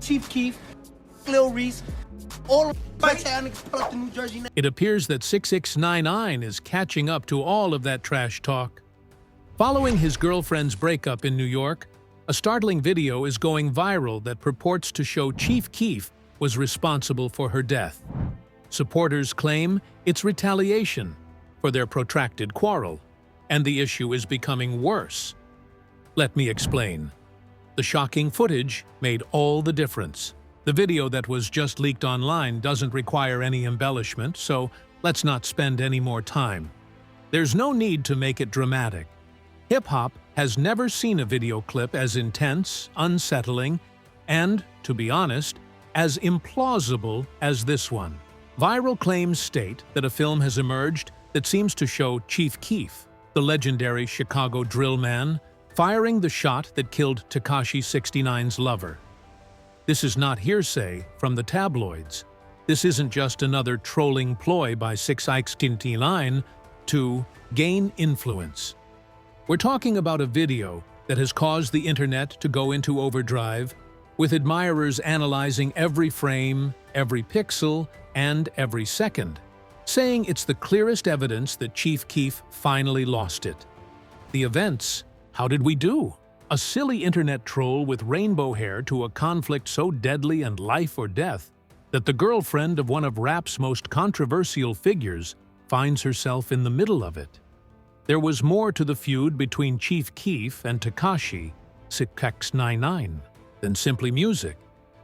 Chief Keef, Lil Reese, all right here niggas pull up to New Jersey now. It appears that 6ix9ine is catching up to all of that trash talk. Following his girlfriend's breakup in New York, a startling video is going viral that purports to show Chief Keef was responsible for her death. Supporters claim it's retaliation for their protracted quarrel, and the issue is becoming worse. Let me explain. The shocking footage made all the difference. The video that was just leaked online doesn't require any embellishment, so let's not spend any more time. There's no need to make it dramatic. Hip-hop has never seen a video clip as intense, unsettling, and, to be honest, as implausible as this one. Viral claims state that a film has emerged that seems to show Chief Keef, the legendary Chicago drill man, firing the shot that killed Tekashi 69's lover. This is not hearsay from the tabloids. This isn't just another trolling ploy by 6ix9ine to gain influence. We're talking about a video that has caused the internet to go into overdrive, with admirers analyzing every frame, every pixel, and every second, saying it's the clearest evidence that Chief Keef finally lost it. The events, how did we do? A silly internet troll with rainbow hair to a conflict so deadly and life or death that the girlfriend of one of rap's most controversial figures finds herself in the middle of it. There was more to the feud between Chief Keef and Tekashi 6ix9ine than simply music.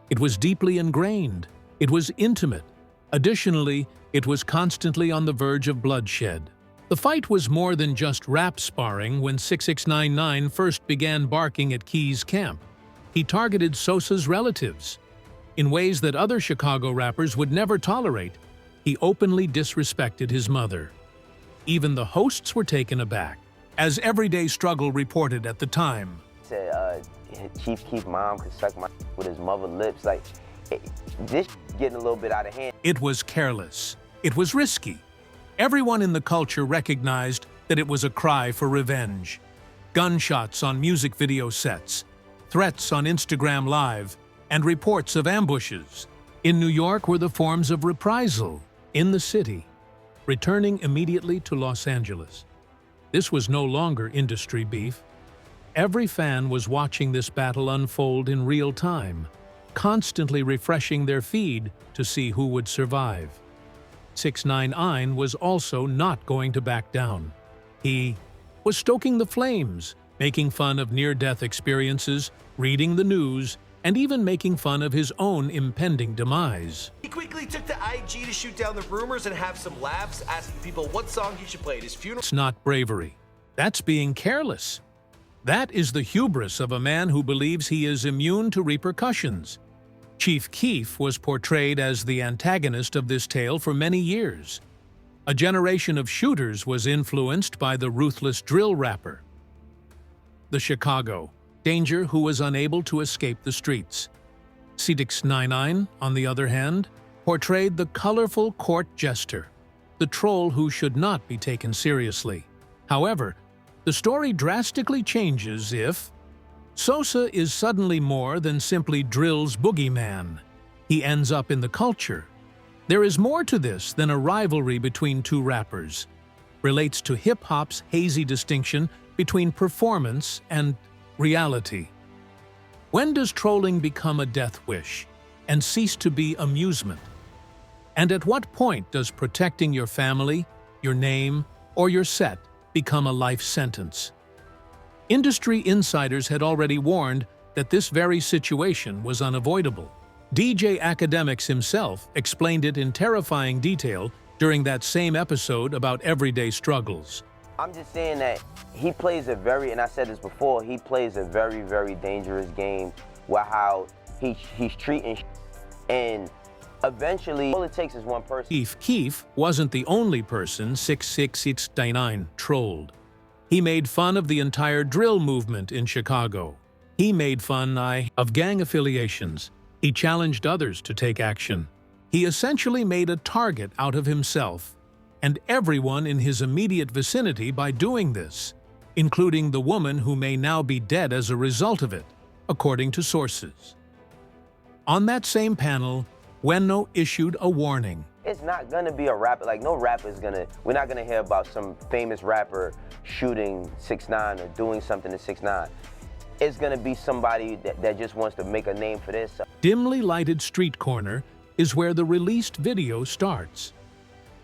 It was deeply ingrained. It was intimate. Additionally, it was constantly on the verge of bloodshed. The fight was more than just rap sparring when 6ix9ine first began barking at Key's camp. He targeted Sosa's relatives. In ways that other Chicago rappers would never tolerate, he openly disrespected his mother. Even the hosts were taken aback, as Everyday Struggle reported at the time. Said Chief Keef mom could suck my with his mother lips. Like, this getting a little bit out of hand. It was careless. It was risky. Everyone in the culture recognized that it was a cry for revenge. Gunshots on music video sets, threats on Instagram Live, and reports of ambushes. In New York were the forms of reprisal in the city, returning immediately to Los Angeles. This was no longer industry beef. Every fan was watching this battle unfold in real time, constantly refreshing their feed to see who would survive. 6ix9ine was also not going to back down. He was stoking the flames, making fun of near-death experiences, reading the news, and even making fun of his own impending demise. He quickly took to IG to shoot down the rumors and have some laughs, asking people what song he should play at his funeral. It's not bravery. That's being careless. That is the hubris of a man who believes he is immune to repercussions. Chief Keef was portrayed as the antagonist of this tale for many years. A generation of shooters was influenced by the ruthless drill rapper. The Chicago danger who was unable to escape the streets. 6ix9ine, on the other hand, portrayed the colorful court jester, the troll who should not be taken seriously. However, the story drastically changes if Sosa is suddenly more than simply drill's boogeyman. He ends up in the culture. There is more to this than a rivalry between two rappers. Relates to hip-hop's hazy distinction between performance and reality. When does trolling become a death wish and cease to be amusement? And at what point does protecting your family, your name, or your set become a life sentence? Industry insiders had already warned that this very situation was unavoidable. DJ Academics himself explained it in terrifying detail during that same episode about everyday struggles. I'm just saying that he plays a very, and I said this before, he plays a very, very dangerous game with how he's treating and eventually all it takes is one person. Chief Keef wasn't the only person 6ix9ine trolled. He made fun of the entire drill movement in Chicago. He made fun of gang affiliations. He challenged others to take action. He essentially made a target out of himself and everyone in his immediate vicinity by doing this, including the woman who may now be dead as a result of it, according to sources. On that same panel, Bueno issued a warning. It's not gonna be a rapper, like no rapper's we're not gonna hear about some famous rapper shooting 6ix9ine or doing something to 6ix9ine. It's gonna be somebody that just wants to make a name for this. Dimly lighted street corner is where the released video starts.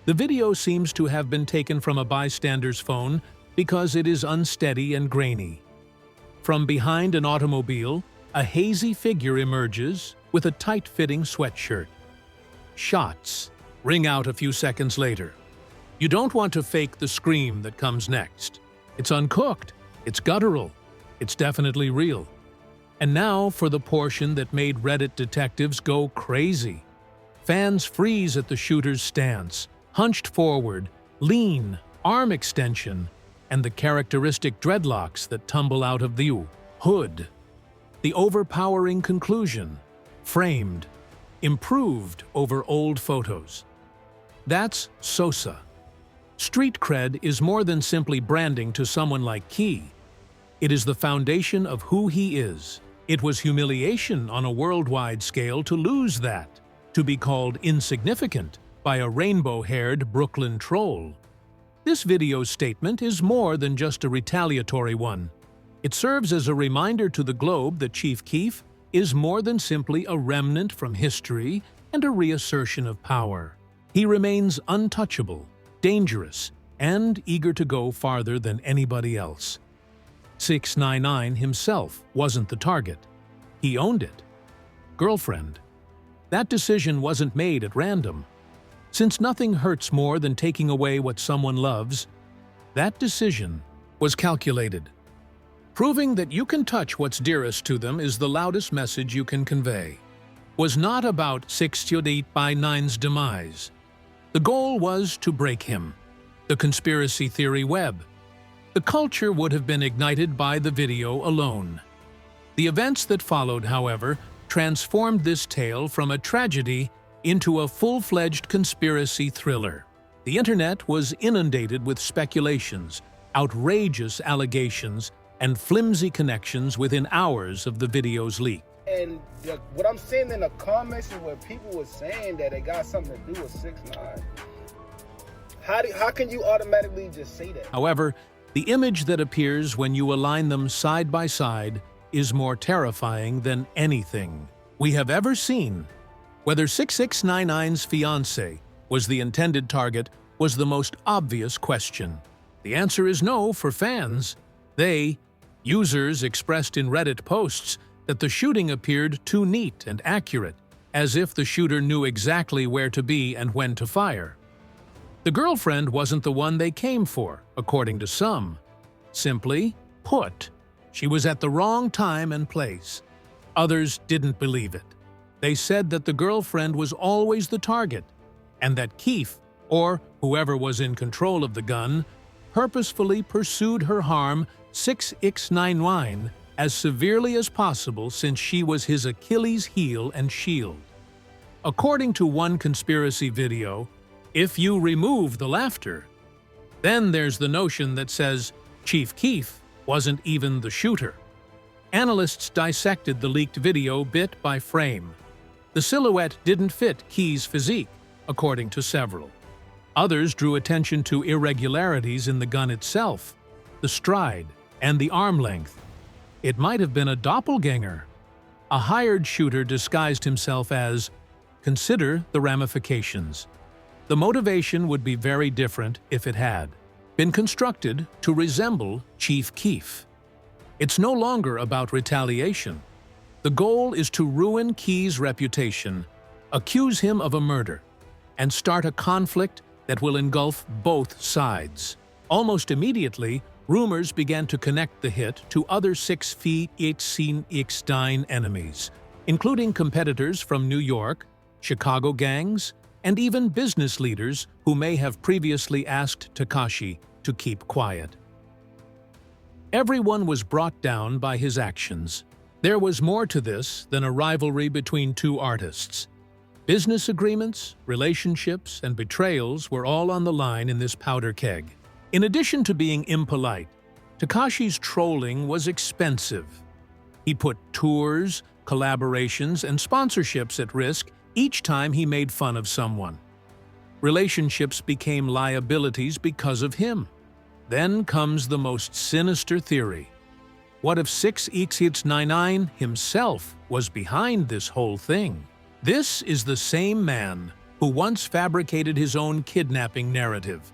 The video seems to have been taken from a bystander's phone because it is unsteady and grainy. From behind an automobile, a hazy figure emerges with a tight-fitting sweatshirt. Shots ring out a few seconds later. You don't want to fake the scream that comes next. It's uncooked, it's guttural, it's definitely real. And now for the portion that made Reddit detectives go crazy. Fans freeze at the shooter's stance, hunched forward, lean, arm extension, and the characteristic dreadlocks that tumble out of the hood. The overpowering conclusion, framed, improved over old photos. That's Sosa. Street cred is more than simply branding to someone like Keef. It is the foundation of who he is. It was humiliation on a worldwide scale to lose that, to be called insignificant by a rainbow-haired Brooklyn troll. This video's statement is more than just a retaliatory one. It serves as a reminder to the globe that Chief Keef is more than simply a remnant from history and a reassertion of power. He remains untouchable, dangerous, and eager to go farther than anybody else. 6ix9ine himself wasn't the target. He owned it. Girlfriend. That decision wasn't made at random. Since nothing hurts more than taking away what someone loves, that decision was calculated. Proving that you can touch what's dearest to them is the loudest message you can convey. Was not about 6ix9ine's demise. The goal was to break him. The conspiracy theory web. The culture would have been ignited by the video alone. The events that followed, however, transformed this tale from a tragedy into a full-fledged conspiracy thriller. The internet was inundated with speculations, outrageous allegations, and flimsy connections within hours of the video's leak. And what I'm seeing in the comments is where people were saying that it got something to do with 6ix9ine. How can you automatically just say that? However, the image that appears when you align them side by side is more terrifying than anything we have ever seen. Whether 6ix9ine's fiancé was the intended target was the most obvious question. The answer is no for fans. Users expressed in Reddit posts that the shooting appeared too neat and accurate, as if the shooter knew exactly where to be and when to fire. The girlfriend wasn't the one they came for, according to some. Simply put, she was at the wrong time and place. Others didn't believe it. They said that the girlfriend was always the target, and that Keef, or whoever was in control of the gun, purposefully pursued her harm 6ix9ine as severely as possible since she was his Achilles heel and shield. According to one conspiracy video, if you remove the laughter, then there's the notion that says Chief Keef wasn't even the shooter. Analysts dissected the leaked video bit by frame. The silhouette didn't fit Keef's physique, according to several. Others drew attention to irregularities in the gun itself, the stride, and the arm length. It might have been a doppelganger. A hired shooter disguised himself as, consider the ramifications. The motivation would be very different if it had been constructed to resemble Chief Keef. It's no longer about retaliation. The goal is to ruin Keef's reputation, accuse him of a murder, and start a conflict that will engulf both sides. Almost immediately, rumors began to connect the hit to other 6ix9ine enemies, including competitors from New York, Chicago gangs, and even business leaders who may have previously asked Tekashi to keep quiet. Everyone was brought down by his actions. There was more to this than a rivalry between two artists. Business agreements, relationships, and betrayals were all on the line in this powder keg. In addition to being impolite, Tekashi's trolling was expensive. He put tours, collaborations, and sponsorships at risk each time he made fun of someone. Relationships became liabilities because of him. Then comes the most sinister theory. What if 6ix9ine himself was behind this whole thing? This is the same man who once fabricated his own kidnapping narrative,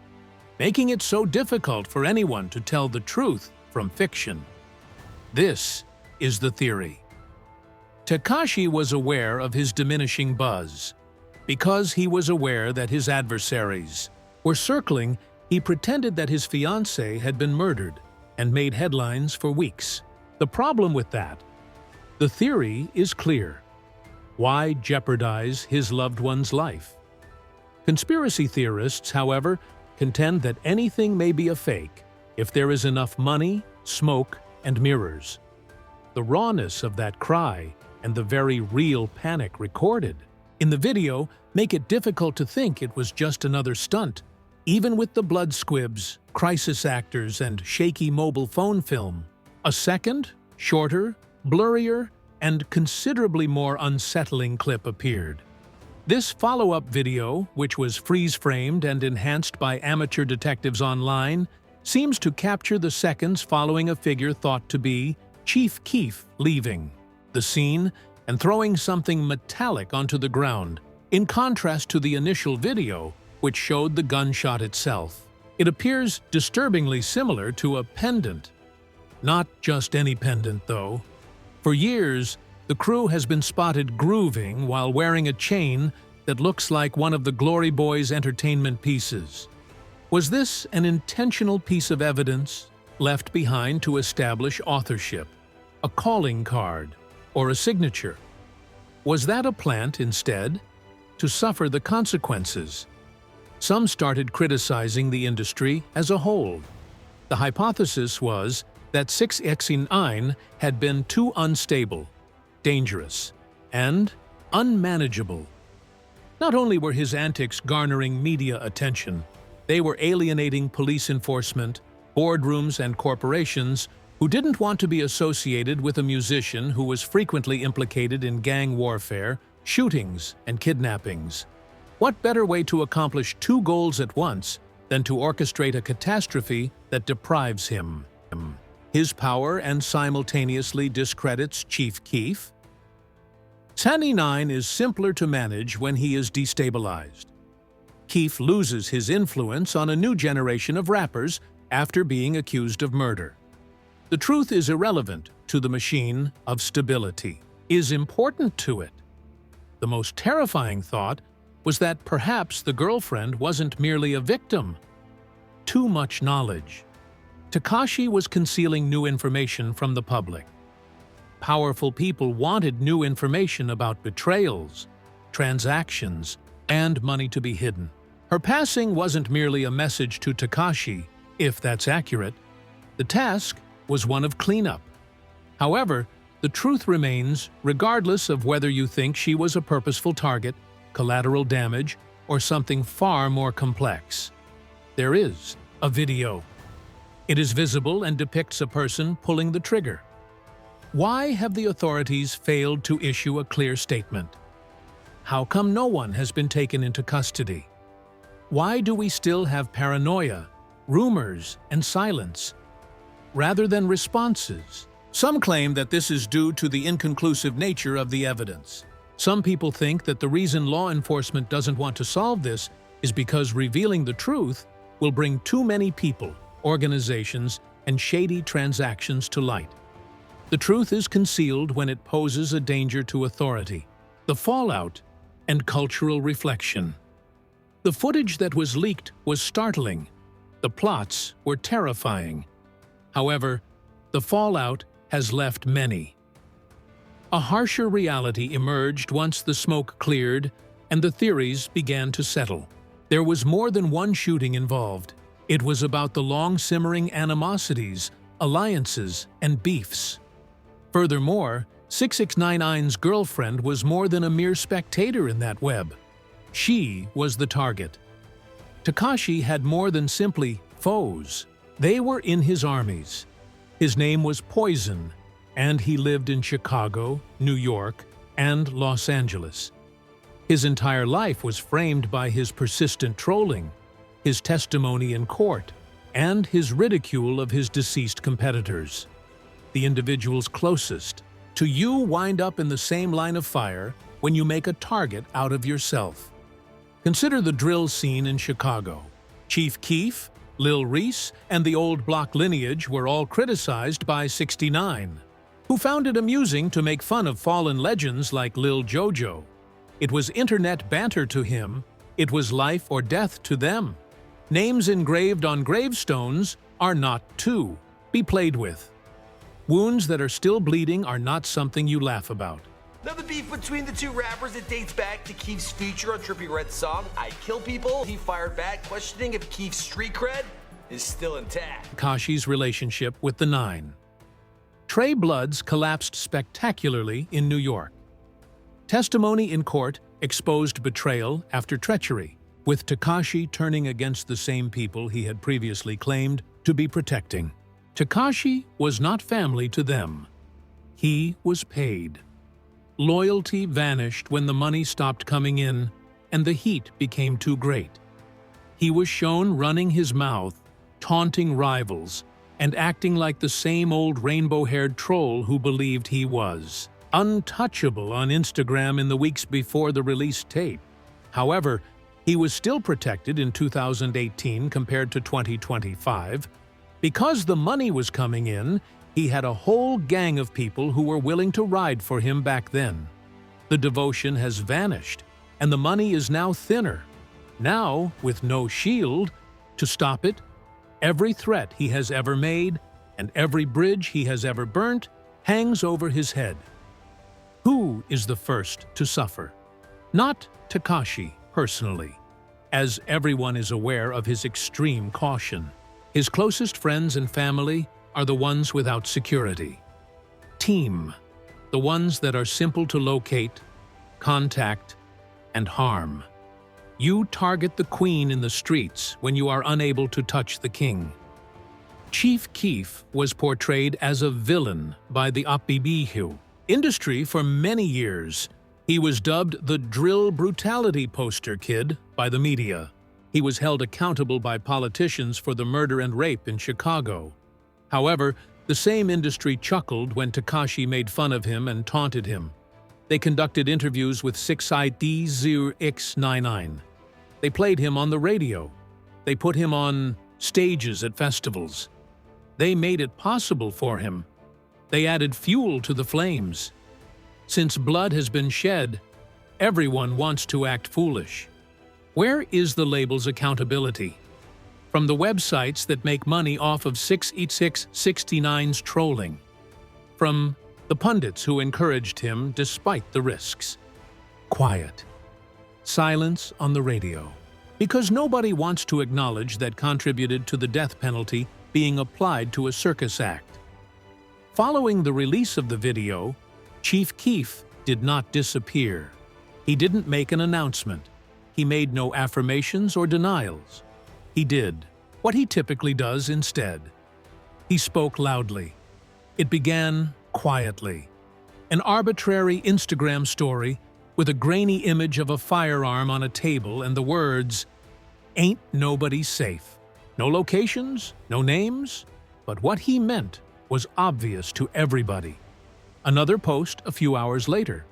making it so difficult for anyone to tell the truth from fiction. This is the theory. Tekashi was aware of his diminishing buzz. Because he was aware that his adversaries were circling, he pretended that his fiancée had been murdered and made headlines for weeks. The problem with that? The theory is clear. Why jeopardize his loved one's life? Conspiracy theorists, however, contend that anything may be a fake if there is enough money, smoke, and mirrors. The rawness of that cry and the very real panic recorded in the video make it difficult to think it was just another stunt, even with the blood squibs, crisis actors, and shaky mobile phone film. A second, shorter, blurrier, and considerably more unsettling clip appeared. This follow-up video, which was freeze-framed and enhanced by amateur detectives online, seems to capture the seconds following a figure thought to be Chief Keef leaving the scene and throwing something metallic onto the ground, in contrast to the initial video, which showed the gunshot itself. It appears disturbingly similar to a pendant. Not just any pendant, though. For years, the crew has been spotted grooving while wearing a chain that looks like one of the Glory Boys' entertainment pieces. Was this an intentional piece of evidence left behind to establish authorship, a calling card, or a signature? Was that a plant instead, to suffer the consequences? Some started criticizing the industry as a whole. The hypothesis was that 6ix9ine had been too unstable, dangerous, and unmanageable. Not only were his antics garnering media attention, they were alienating police enforcement, boardrooms, and corporations who didn't want to be associated with a musician who was frequently implicated in gang warfare, shootings, and kidnappings. What better way to accomplish two goals at once than to orchestrate a catastrophe that deprives him? His power and simultaneously discredits Chief Keef? 6ix9ine is simpler to manage when he is destabilized. Keef loses his influence on a new generation of rappers after being accused of murder. The truth is irrelevant to the machine of stability, is important to it. The most terrifying thought was that perhaps the girlfriend wasn't merely a victim. Too much knowledge. Tekashi was concealing new information from the public. Powerful people wanted new information about betrayals, transactions, and money to be hidden. Her passing wasn't merely a message to Tekashi, if that's accurate. The task was one of cleanup. However, the truth remains, regardless of whether you think she was a purposeful target, collateral damage, or something far more complex. There is a video. It is visible and depicts a person pulling the trigger. Why have the authorities failed to issue a clear statement? How come no one has been taken into custody? Why do we still have paranoia, rumors, and silence, rather than responses? Some claim that this is due to the inconclusive nature of the evidence. Some people think that the reason law enforcement doesn't want to solve this is because revealing the truth will bring too many people, organizations, and shady transactions to light. The truth is concealed when it poses a danger to authority, the fallout, and cultural reflection. The footage that was leaked was startling. The plots were terrifying. However, the fallout has left many. A harsher reality emerged once the smoke cleared and the theories began to settle. There was more than one shooting involved. It was about the long-simmering animosities, alliances, and beefs. Furthermore, 6ix9ine's girlfriend was more than a mere spectator in that web. She was the target. Tekashi had more than simply foes. They were in his armies. His name was Poison, and he lived in Chicago, New York, and Los Angeles. His entire life was framed by his persistent trolling, his testimony in court, and his ridicule of his deceased competitors. The individuals closest to you wind up in the same line of fire when you make a target out of yourself. Consider the drill scene in Chicago. Chief Keef, Lil Reese, and the old block lineage were all criticized by 6ix9ine, who found it amusing to make fun of fallen legends like Lil Jojo. It was internet banter to him. It was life or death to them. Names engraved on gravestones are not to be played with. Wounds that are still bleeding are not something you laugh about. Now the beef between the two rappers, it dates back to Keef's feature on Trippie Redd's song, I Kill People. He fired back, questioning if Keef's street cred is still intact. Tekashi's relationship with the Nine. Trey Bloods collapsed spectacularly in New York. Testimony in court exposed betrayal after treachery, with Tekashi turning against the same people he had previously claimed to be protecting. Tekashi was not family to them. He was paid. Loyalty vanished when the money stopped coming in and the heat became too great. He was shown running his mouth, taunting rivals, and acting like the same old rainbow-haired troll who believed he was untouchable on Instagram in the weeks before the released tape. However, he was still protected in 2018 compared to 2025. Because the money was coming in, he had a whole gang of people who were willing to ride for him back then. The devotion has vanished, and the money is now thinner. Now, with no shield to stop it, every threat he has ever made and every bridge he has ever burnt hangs over his head. Who is the first to suffer? Not Tekashi, personally, as everyone is aware of his extreme caution. His closest friends and family are the ones without security. Team, the ones that are simple to locate, contact, and harm. You target the queen in the streets when you are unable to touch the king. Chief Keef was portrayed as a villain by the Opbibihu industry for many years. He was dubbed the drill brutality poster kid by the media. He was held accountable by politicians for the murder and rape in Chicago. However, the same industry chuckled when Tekashi made fun of him and taunted him. They conducted interviews with 6ix9ine. They played him on the radio. They put him on stages at festivals. They made it possible for him. They added fuel to the flames. Since blood has been shed, everyone wants to act foolish. Where is the label's accountability? From the websites that make money off of 6ix9ine's trolling. From the pundits who encouraged him despite the risks. Quiet. Silence on the radio. Because nobody wants to acknowledge that contributed to the death penalty being applied to a circus act. Following the release of the video, Chief Keef did not disappear. He didn't make an announcement. He made no affirmations or denials. He did what he typically does instead. He spoke loudly. It began quietly. An arbitrary Instagram story with a grainy image of a firearm on a table and the words, "Ain't nobody safe." No locations, no names, but what he meant was obvious to everybody. Another post a few hours later.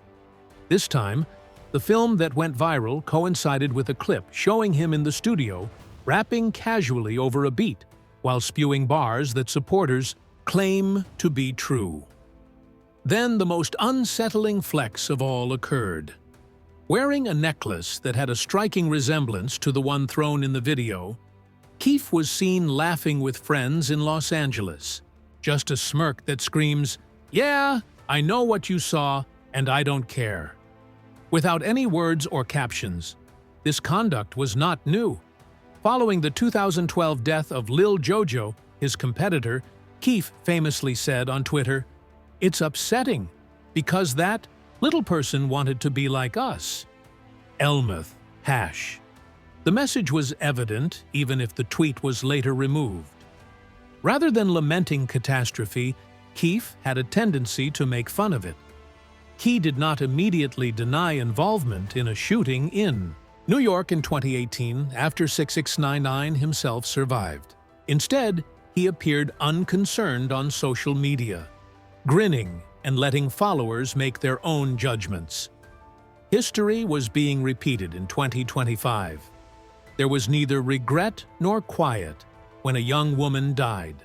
This time, the film that went viral coincided with a clip showing him in the studio rapping casually over a beat while spewing bars that supporters claim to be true. Then the most unsettling flex of all occurred. Wearing a necklace that had a striking resemblance to the one thrown in the video, Keef was seen laughing with friends in Los Angeles. Just a smirk that screams, "Yeah, I know what you saw, and I don't care." Without any words or captions, this conduct was not new. Following the 2012 death of Lil Jojo, his competitor, Keef famously said on Twitter, "It's upsetting, because that little person wanted to be like us." Elmuth, hash. The message was evident, even if the tweet was later removed. Rather than lamenting catastrophe, Keef had a tendency to make fun of it. He did not immediately deny involvement in a shooting in New York in 2018 after 6ix9ine himself survived. Instead, he appeared unconcerned on social media, grinning and letting followers make their own judgments. History was being repeated in 2025. There was neither regret nor quiet when a young woman died.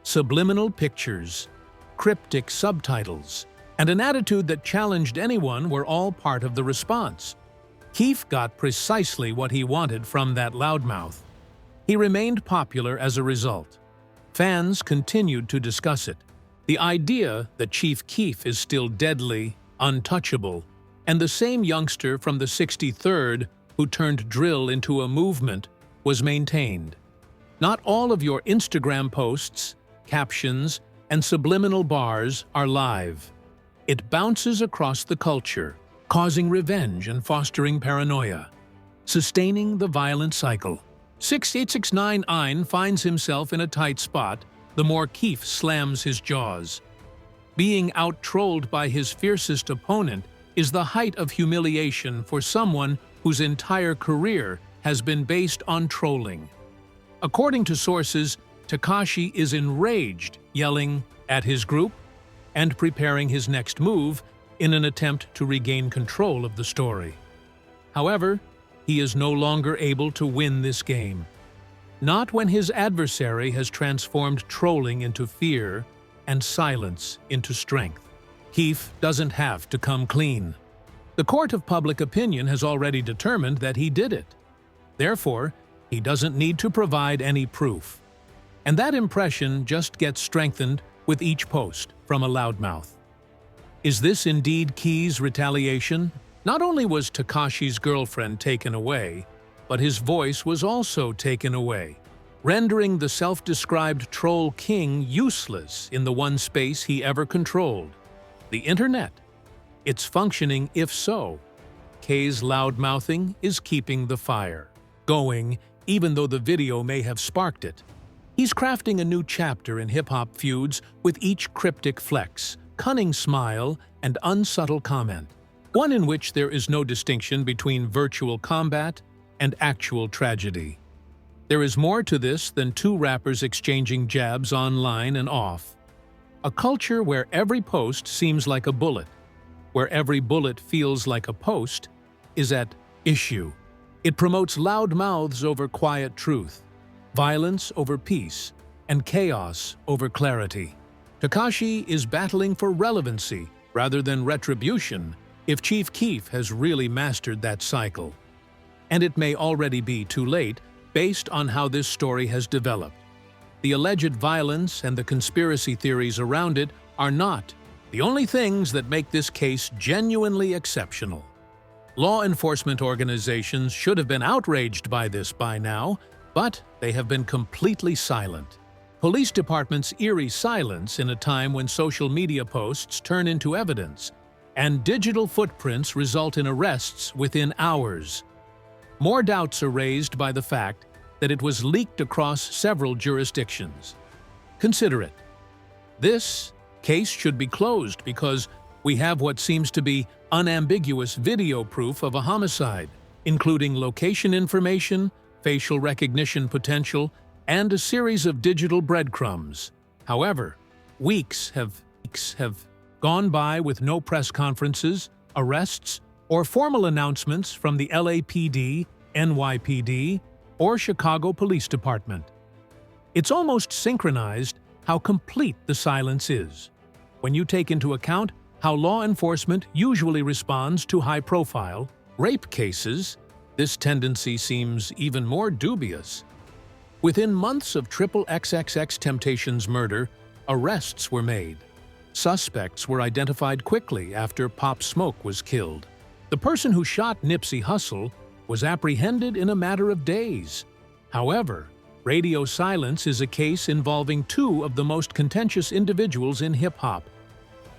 Subliminal pictures, cryptic subtitles, and an attitude that challenged anyone were all part of the response. Keef got precisely what he wanted from that loudmouth. He remained popular as a result. Fans continued to discuss it. The idea that Chief Keef is still deadly, untouchable, and the same youngster from the 63rd who turned drill into a movement was maintained. Not all of your Instagram posts, captions, and subliminal bars are live. It bounces across the culture, causing revenge and fostering paranoia, sustaining the violent cycle. 6ix9ine finds himself in a tight spot the more Keef slams his jaws. Being out-trolled by his fiercest opponent is the height of humiliation for someone whose entire career has been based on trolling. According to sources, Tekashi is enraged, yelling at his group and preparing his next move in an attempt to regain control of the story. However, he is no longer able to win this game. Not when his adversary has transformed trolling into fear and silence into strength. Keef doesn't have to come clean. The court of public opinion has already determined that he did it. Therefore, he doesn't need to provide any proof. And that impression just gets strengthened with each post from a loudmouth. Is this indeed Keef's retaliation? Not only was Tekashi's girlfriend taken away, but his voice was also taken away, rendering the self-described troll king useless in the one space he ever controlled, the internet. It's functioning if so. K's loudmouthing is keeping the fire going, even though the video may have sparked it. He's crafting a new chapter in hip-hop feuds with each cryptic flex, cunning smile, and unsubtle comment, one in which there is no distinction between virtual combat and actual tragedy. There is more to this than two rappers exchanging jabs online and off. A culture where every post seems like a bullet, where every bullet feels like a post, is at issue. It promotes loud mouths over quiet truth, violence over peace, and chaos over clarity. Tekashi is battling for relevancy rather than retribution if Chief Keef has really mastered that cycle. And it may already be too late based on how this story has developed. The alleged violence and the conspiracy theories around it are not the only things that make this case genuinely exceptional. Law enforcement organizations should have been outraged by this by now, but they have been completely silent. Police departments' eerie silence in a time when social media posts turn into evidence, and digital footprints result in arrests within hours. More doubts are raised by the fact that it was leaked across several jurisdictions. Consider it. This case should be closed because we have what seems to be unambiguous video proof of a homicide, including location information, facial recognition potential, and a series of digital breadcrumbs. However, weeks have gone by with no press conferences, arrests, or formal announcements from the LAPD, NYPD, or Chicago Police Department. It's almost synchronized how complete the silence is, when you take into account how law enforcement usually responds to high-profile rape cases. This tendency seems even more dubious. Within months of XXXTentacion's murder, arrests were made. Suspects were identified quickly after Pop Smoke was killed. The person who shot Nipsey Hussle was apprehended in a matter of days. However, radio silence is a case involving two of the most contentious individuals in hip-hop.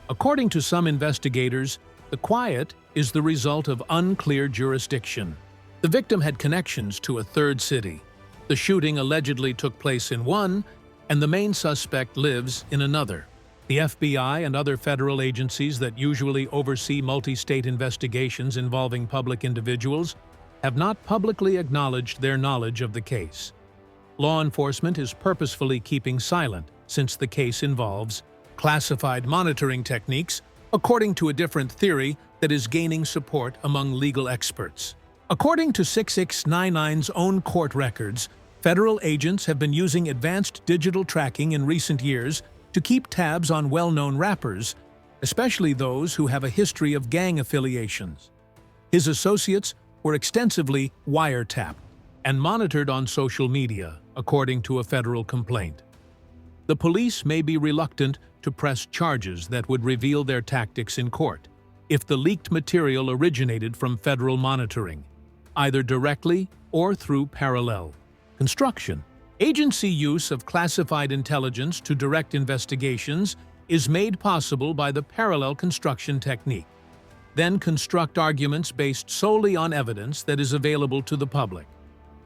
According to some investigators, the quiet is the result of unclear jurisdiction. The victim had connections to a third city. The shooting allegedly took place in one, and the main suspect lives in another. The FBI and other federal agencies that usually oversee multi-state investigations involving public individuals have not publicly acknowledged their knowledge of the case. Law enforcement is purposefully keeping silent since the case involves classified monitoring techniques, according to a different theory that is gaining support among legal experts. According to 6ix9ine's own court records, federal agents have been using advanced digital tracking in recent years to keep tabs on well-known rappers, especially those who have a history of gang affiliations. His associates were extensively wiretapped and monitored on social media, according to a federal complaint. The police may be reluctant to press charges that would reveal their tactics in court if the leaked material originated from federal monitoring, either directly or through parallel construction. Agency use of classified intelligence to direct investigations is made possible by the parallel construction technique. Then construct arguments based solely on evidence that is available to the public.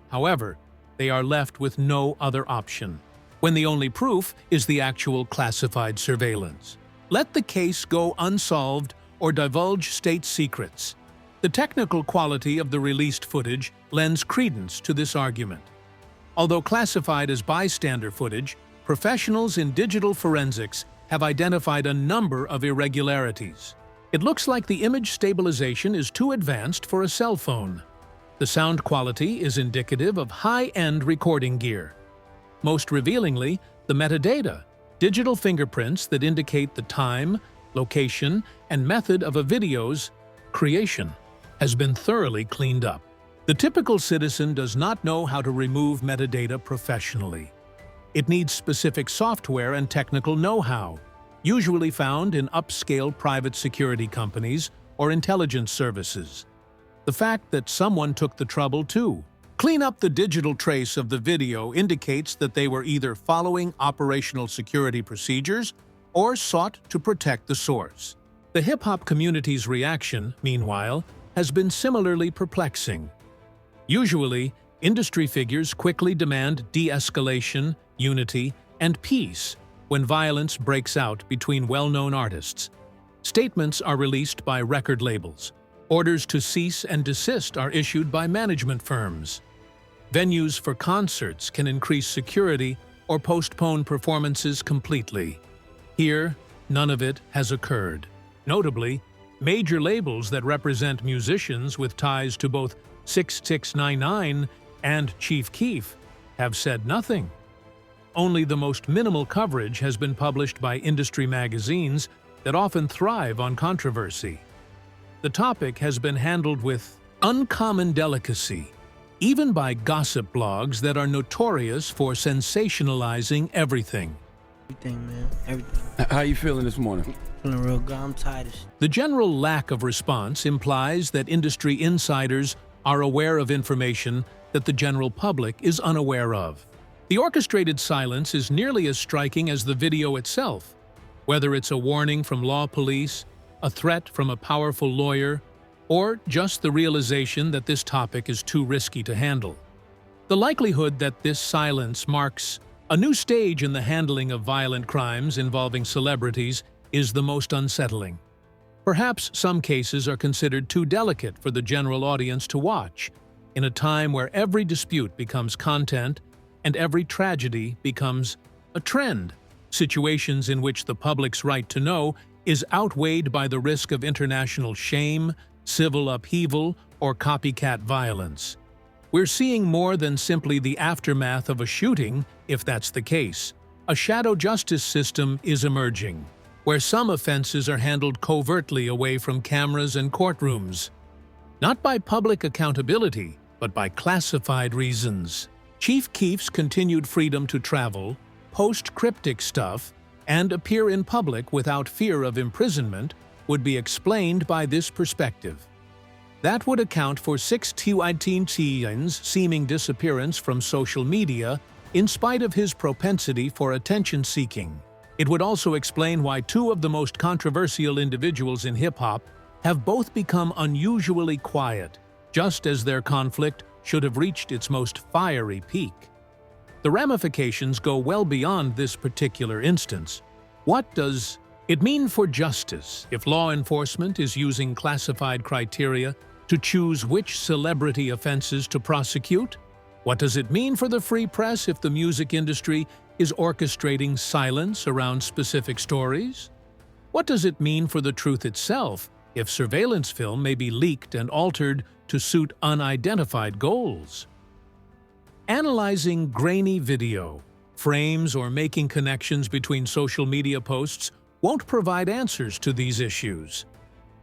However, they are left with no other option, when the only proof is the actual classified surveillance. Let the case go unsolved or divulge state secrets. The technical quality of the released footage lends credence to this argument. Although classified as bystander footage, professionals in digital forensics have identified a number of irregularities. It looks like the image stabilization is too advanced for a cell phone. The sound quality is indicative of high-end recording gear. Most revealingly, the metadata, digital fingerprints that indicate the time, location, and method of a video's creation, has been thoroughly cleaned up. The typical citizen does not know how to remove metadata professionally. It needs specific software and technical know-how, usually found in upscale private security companies or intelligence services. The fact that someone took the trouble to clean up the digital trace of the video indicates that they were either following operational security procedures or sought to protect the source. The hip-hop community's reaction, meanwhile, has been similarly perplexing. Usually, industry figures quickly demand de-escalation, unity, and peace when violence breaks out between well-known artists. Statements are released by record labels. Orders to cease and desist are issued by management firms. Venues for concerts can increase security or postpone performances completely. Here, none of it has occurred. Notably, major labels that represent musicians with ties to both 6ix9ine and Chief Keef have said nothing. Only the most minimal coverage has been published by industry magazines that often thrive on controversy. The topic has been handled with uncommon delicacy, even by gossip blogs that are notorious for sensationalizing everything. Everything, man. Everything. How you feeling this morning? Feeling real good. I'm tired of shit. The general lack of response implies that industry insiders are aware of information that the general public is unaware of. The orchestrated silence is nearly as striking as the video itself, whether it's a warning from law police, a threat from a powerful lawyer, or just the realization that this topic is too risky to handle. The likelihood that this silence marks a new stage in the handling of violent crimes involving celebrities is the most unsettling. Perhaps some cases are considered too delicate for the general audience to watch, in a time where every dispute becomes content and every tragedy becomes a trend. Situations in which the public's right to know is outweighed by the risk of international shame, civil upheaval, or copycat violence. We're seeing more than simply the aftermath of a shooting, if that's the case. A shadow justice system is emerging, where some offenses are handled covertly away from cameras and courtrooms. Not by public accountability, but by classified reasons. Chief Keef's continued freedom to travel, post cryptic stuff, and appear in public without fear of imprisonment would be explained by this perspective. That would account for 6ix9ine's seeming disappearance from social media in spite of his propensity for attention-seeking. It would also explain why two of the most controversial individuals in hip-hop have both become unusually quiet, just as their conflict should have reached its most fiery peak. The ramifications go well beyond this particular instance. What does it mean for justice if law enforcement is using classified criteria to choose which celebrity offenses to prosecute? What does it mean for the free press if the music industry is orchestrating silence around specific stories? What does it mean for the truth itself if surveillance film may be leaked and altered to suit unidentified goals? Analyzing grainy video, frames, or making connections between social media posts won't provide answers to these issues.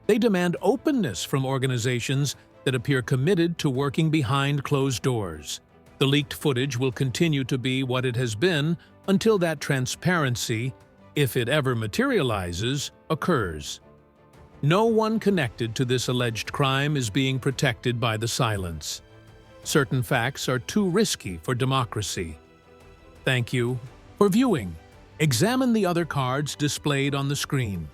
They demand openness from organizations that appear committed to working behind closed doors. The leaked footage will continue to be what it has been until that transparency, if it ever materializes, occurs. No one connected to this alleged crime is being protected by the silence. Certain facts are too risky for democracy. Thank you for viewing. Examine the other cards displayed on the screen.